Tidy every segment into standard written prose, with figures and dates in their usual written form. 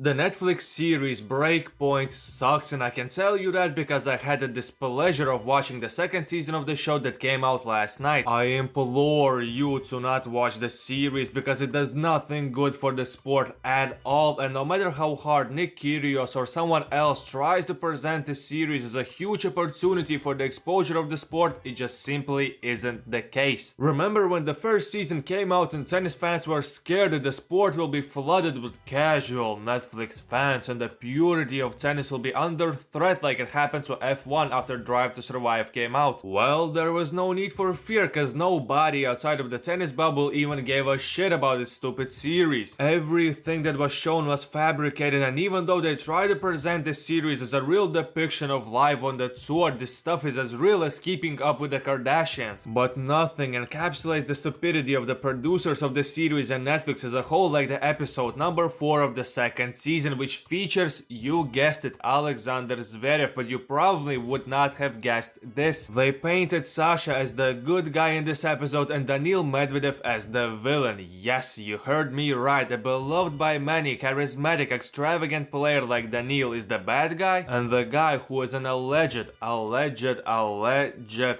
The Netflix series Breakpoint sucks, and I can tell you that because I had the displeasure of watching the second season of the show that came out last night. I implore you to not watch the series because it does nothing good for the sport at all, and no matter how hard Nick Kyrgios or someone else tries to present the series as a huge opportunity for the exposure of the sport, it just simply isn't the case. Remember when the first season came out and tennis fans were scared that the sport will be flooded with casual Netflix fans and the purity of tennis will be under threat like it happened to F1 after Drive to Survive came out? Well, there was no need for fear cause nobody outside of the tennis bubble even gave a shit about this stupid series. Everything that was shown was fabricated, and even though they try to present this series as a real depiction of life on the tour, this stuff is as real as Keeping Up with the Kardashians. But nothing encapsulates the stupidity of the producers of the series and Netflix as a whole like the episode number 4 of the second season, which features, you guessed it, Alexander Zverev, but you probably would not have guessed this. They painted Sasha as the good guy in this episode and Daniil Medvedev as the villain. Yes, you heard me right, a beloved by many, charismatic, extravagant player like Daniil is the bad guy, and the guy who is an alleged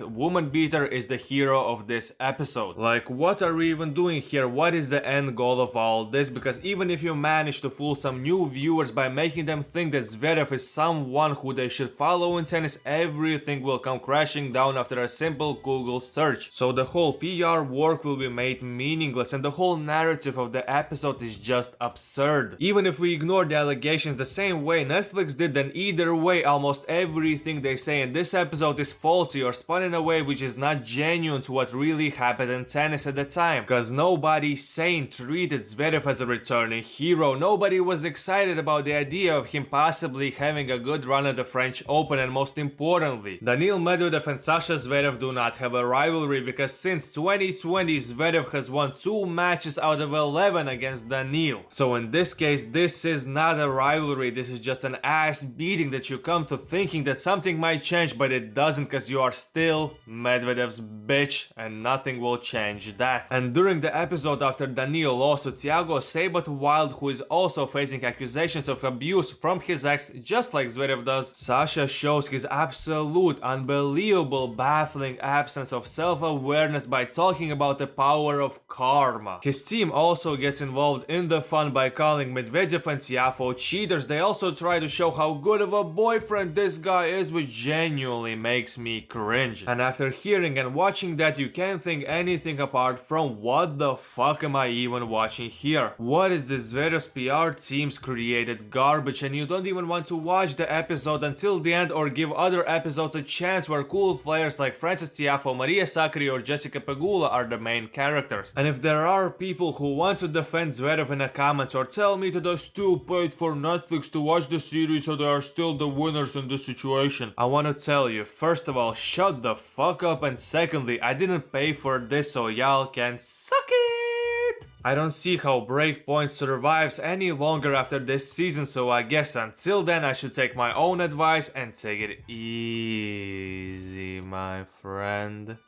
woman beater is the hero of this episode. Like, what are we even doing here? What is the end goal of all this? Because even if you manage to fool some new viewers by making them think that Zverev is someone who they should follow in tennis, everything will come crashing down after a simple Google search. So the whole PR work will be made meaningless and the whole narrative of the episode is just absurd. Even if we ignore the allegations the same way Netflix did, then either way almost everything they say in this episode is faulty or spun in a way which is not genuine to what really happened in tennis at the time. Cause nobody sane treated Zverev as a returning hero, nobody was excited about the idea of him possibly having a good run at the French Open, and most importantly, Daniil Medvedev and Sasha Zverev do not have a rivalry because since 2020 Zverev has won 2 matches out of 11 against Daniil. So in this case, this is not a rivalry, this is just an ass beating that you come to thinking that something might change, but it doesn't cause you are still Medvedev's bitch and nothing will change that. And during the episode after Daniil lost to Thiago Seyboth-Wild, who is also facing accusations of abuse from his ex just like Zverev does, Sasha shows his absolute, unbelievable, baffling absence of self-awareness by talking about the power of karma. His team also gets involved in the fun by calling Medvedev and Tiafoe cheaters. They also try to show how good of a boyfriend this guy is, which genuinely makes me cringe. And after hearing and watching that, you can't think anything apart from what the fuck am I even watching here? What is this Zverev's PR team's created garbage, and you don't even want to watch the episode until the end or give other episodes a chance where cool players like Frances Tiafoe, Maria Sakkari or Jessica Pegula are the main characters. And if there are people who want to defend Zverev in the comments or tell me that I still paid for Netflix to watch the series so they are still the winners in this situation, I want to tell you, first of all, shut the fuck up, and secondly, I didn't pay for this so y'all can suck it! I don't see how Breakpoint survives any longer after this season, so I guess until then I should take my own advice and take it easy, my friend.